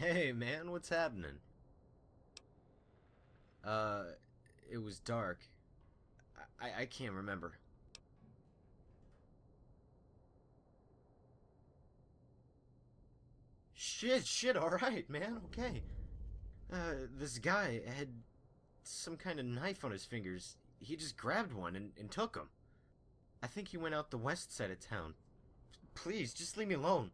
Hey man, what's happening? Uh, it was dark. I can't remember. Shit, alright, man, okay. This guy had some kind of knife on his fingers. He just grabbed one and took him. I think he went out the west side of town. Please, just leave me alone.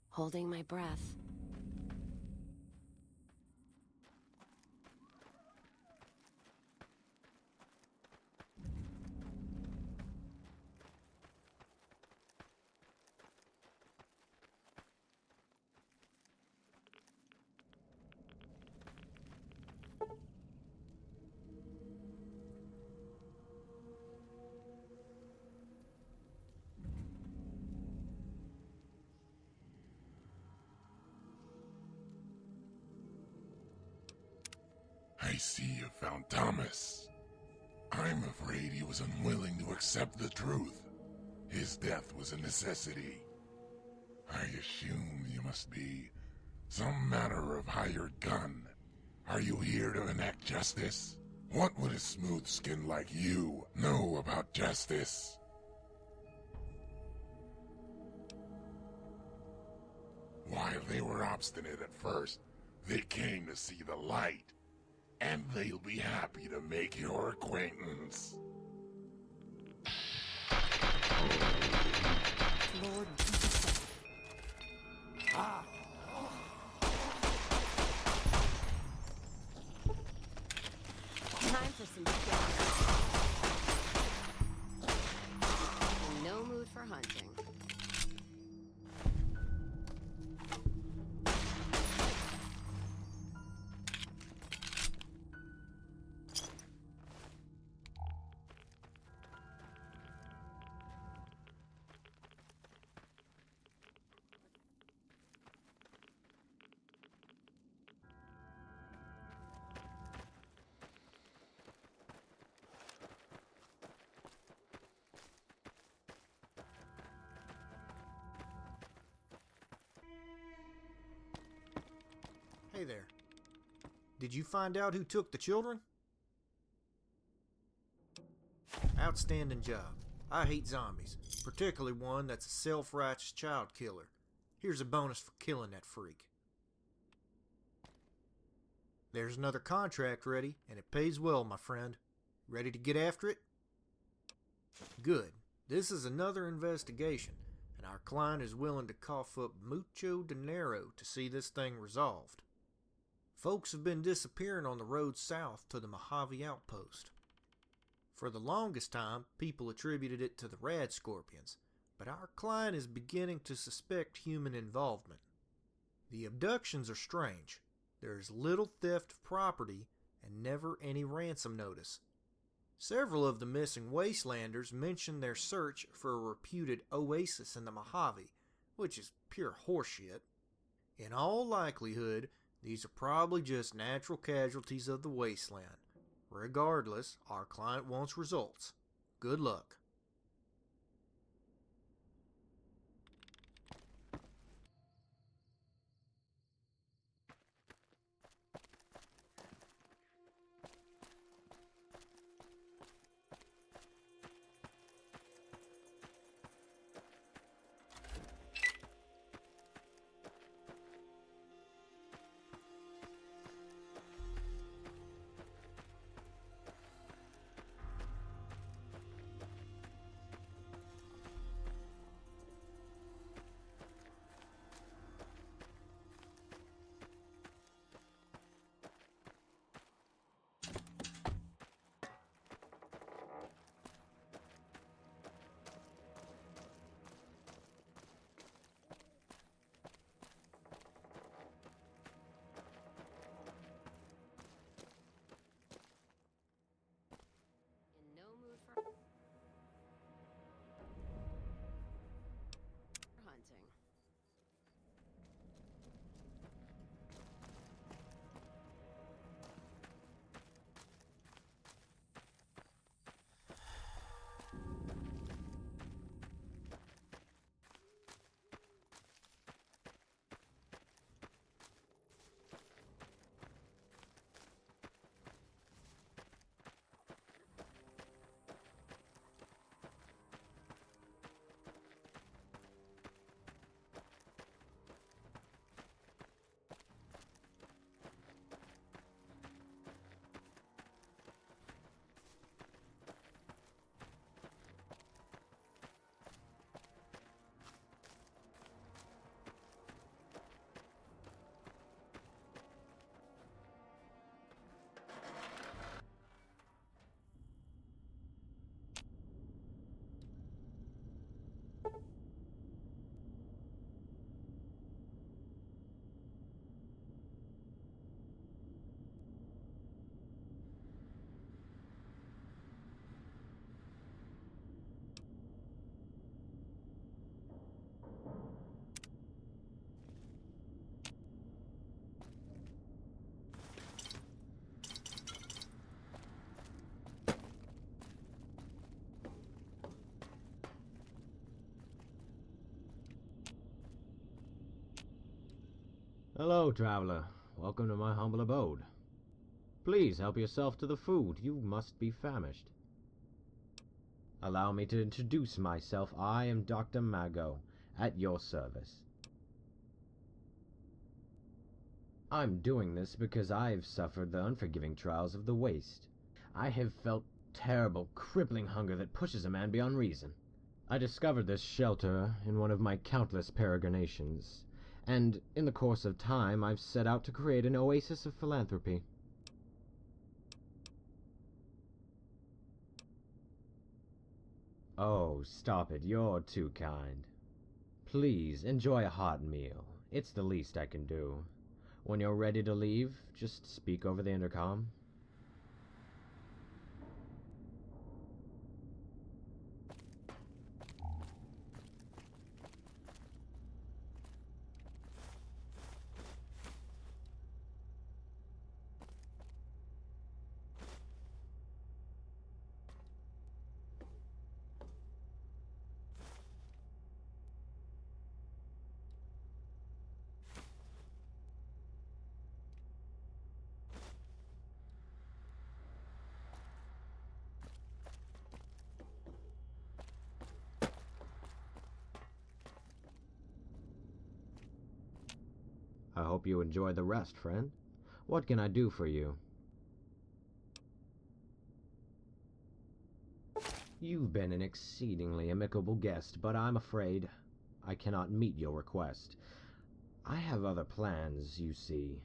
Holding my breath. I see you found Thomas. I'm afraid he was unwilling to accept the truth. His death was a necessity. I assume you must be some manner of hired gun. Are you here to enact justice? What would a smooth skin like you know about justice? While they were obstinate at first, they came to see the light. And they'll be happy to make your acquaintance. Lord. Time for some shit. No mood for hunting. Hey there. Did you find out who took the children? Outstanding job. I hate zombies, particularly one that's a self-righteous child killer. Here's a bonus for killing that freak. There's another contract ready, and it pays well, my friend. Ready to get after it? Good. This is another investigation, and our client is willing to cough up mucho dinero to see this thing resolved. Folks have been disappearing on the road south to the Mojave Outpost. For the longest time, people attributed it to the rad scorpions, but our client is beginning to suspect human involvement. The abductions are strange. There is little theft of property and never any ransom notice. Several of the missing wastelanders mention their search for a reputed oasis in the Mojave, which is pure horseshit. In all likelihood, these are probably just natural casualties of the wasteland. Regardless, our client wants results. Good luck. Hello, traveler. Welcome to my humble abode. Please help yourself to the food. You must be famished. Allow me to introduce myself. I am Dr. Mago, at your service. I'm doing this because I've suffered the unforgiving trials of the waste. I have felt terrible, crippling hunger that pushes a man beyond reason. I discovered this shelter in one of my countless peregrinations, and in the course of time I've set out to create an oasis of philanthropy. Oh, stop it, you're too kind. Please, enjoy a hot meal. It's the least I can do. When you're ready to leave, just speak over the intercom. I hope you enjoy the rest, friend. What can I do for you? You've been an exceedingly amicable guest, but I'm afraid I cannot meet your request. I have other plans, you see.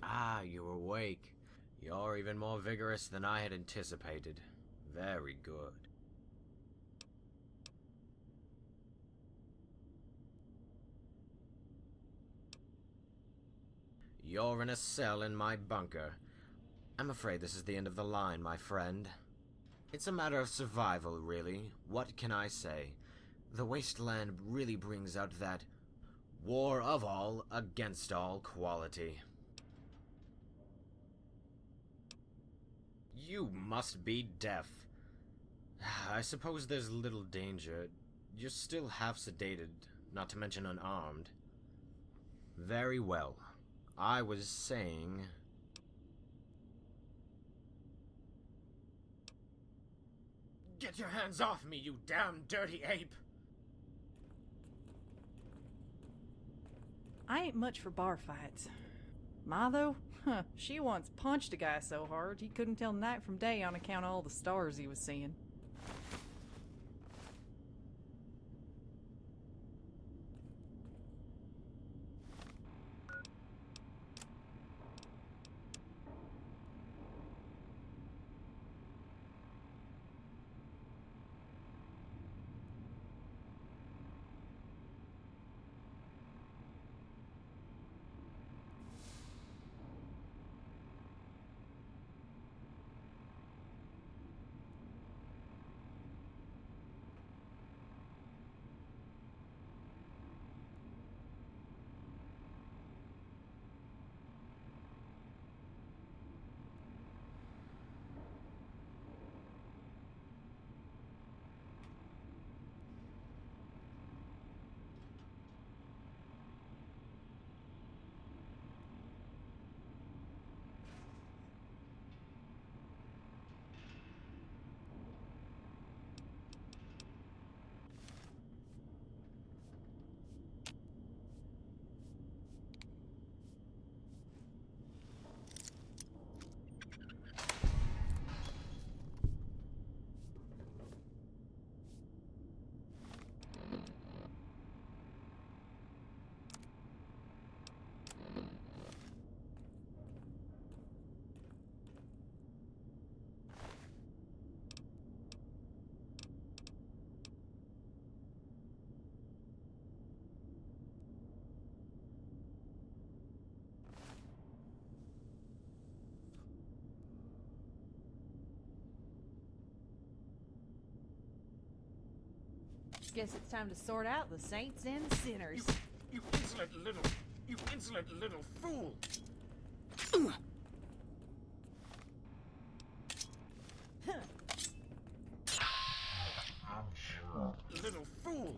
Ah, you're awake. You're even more vigorous than I had anticipated. Very good. You're in a cell in my bunker. I'm afraid this is the end of the line, my friend. It's a matter of survival, really. What can I say? The wasteland really brings out that war of all against all quality. You must be deaf. I suppose there's little danger. You're still half sedated, not to mention unarmed. Very well. I was saying... Get your hands off me, you damn dirty ape! I ain't much for bar fights. Ma, though? Huh, she once punched a guy so hard he couldn't tell night from day on account of all the stars he was seeing. Guess it's time to sort out the saints and the sinners. You insolent little fool! Little fool!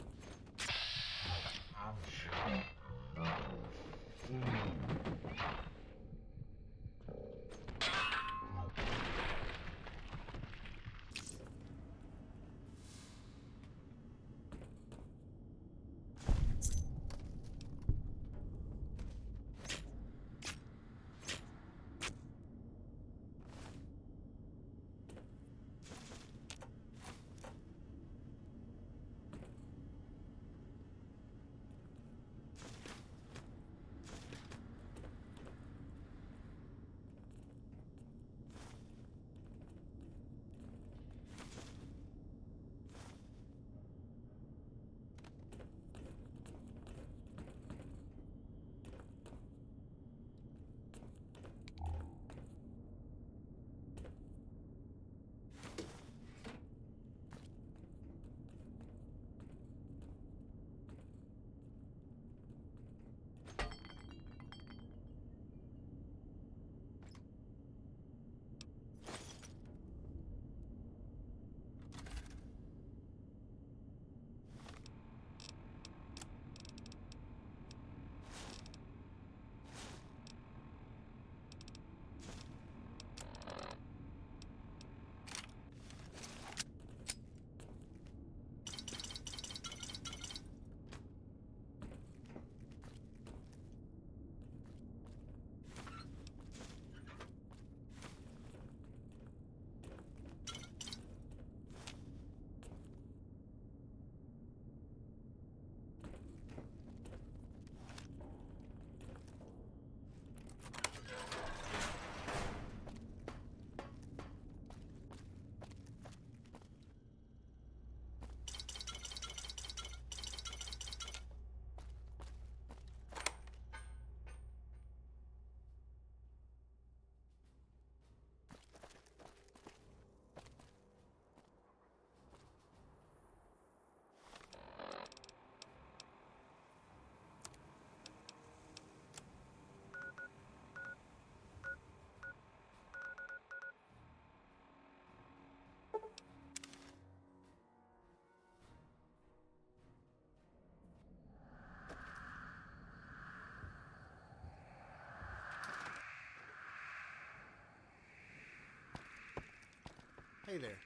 Hey there.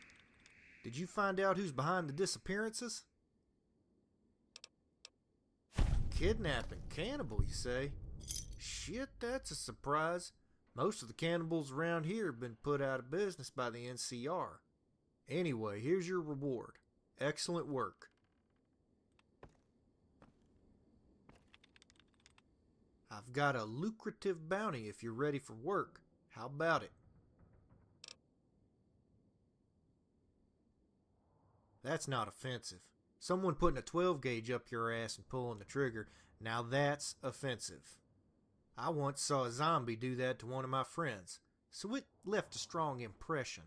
Did you find out who's behind the disappearances? Kidnapping cannibal, you say? Shit, that's a surprise. Most of the cannibals around here have been put out of business by the NCR. Anyway, here's your reward. Excellent work. I've got a lucrative bounty if you're ready for work. How about it? That's not offensive. Someone putting a 12 gauge up your ass and pulling the trigger, now that's offensive. I once saw a zombie do that to one of my friends, so it left a strong impression.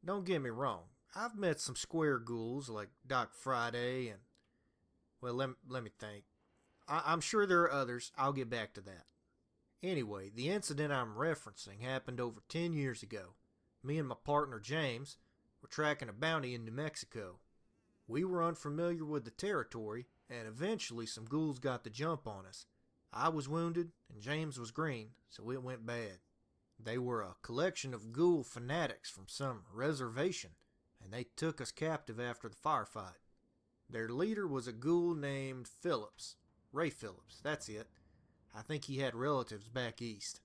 Don't get me wrong, I've met some square ghouls like Doc Friday and... well, let me think. I'm sure there are others. I'll get back to that. Anyway, the incident I'm referencing happened over 10 years ago. Me and my partner James were tracking a bounty in New Mexico. We were unfamiliar with the territory, and eventually some ghouls got the jump on us. I was wounded, and James was green, so it went bad. They were a collection of ghoul fanatics from some reservation, and they took us captive after the firefight. Their leader was a ghoul named Phillips. Ray Phillips, that's it. I think he had relatives back east.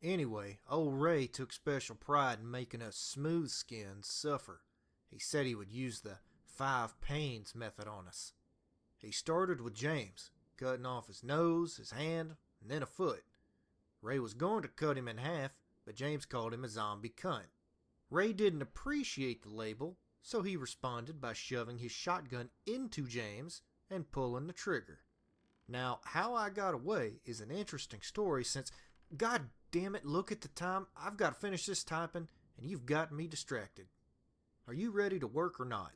Anyway, old Ray took special pride in making us smooth skins suffer. He said he would use the 5 pains method on us. He started with James, cutting off his nose, his hand, and then a foot. Ray was going to cut him in half, but James called him a zombie cunt. Ray didn't appreciate the label, so he responded by shoving his shotgun into James and pulling the trigger. Now, how I got away is an interesting story since, god damn it, look at the time. I've got to finish this typing, and you've got me distracted. Are you ready to work or not?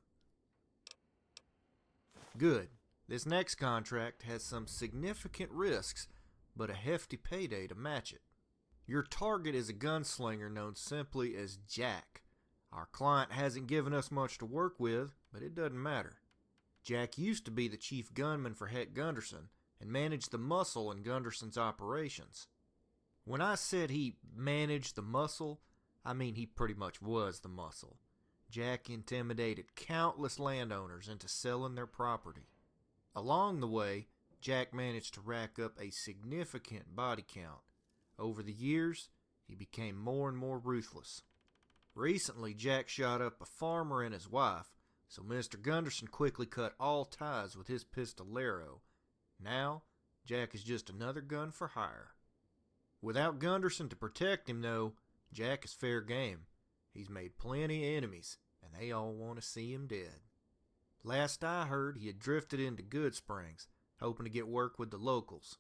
Good. This next contract has some significant risks, but a hefty payday to match it. Your target is a gunslinger known simply as Jack. Our client hasn't given us much to work with, but it doesn't matter. Jack used to be the chief gunman for Heck Gunderson and managed the muscle in Gunderson's operations. When I said he managed the muscle, I mean he pretty much was the muscle. Jack intimidated countless landowners into selling their property. Along the way, Jack managed to rack up a significant body count. Over the years, he became more and more ruthless. Recently, Jack shot up a farmer and his wife, so Mr. Gunderson quickly cut all ties with his pistolero. Now, Jack is just another gun for hire. Without Gunderson to protect him, though, Jack is fair game. He's made plenty of enemies, and they all want to see him dead. Last I heard, he had drifted into Good Springs, hoping to get work with the locals.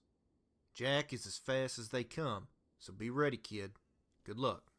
Jack is as fast as they come, so be ready, kid. Good luck.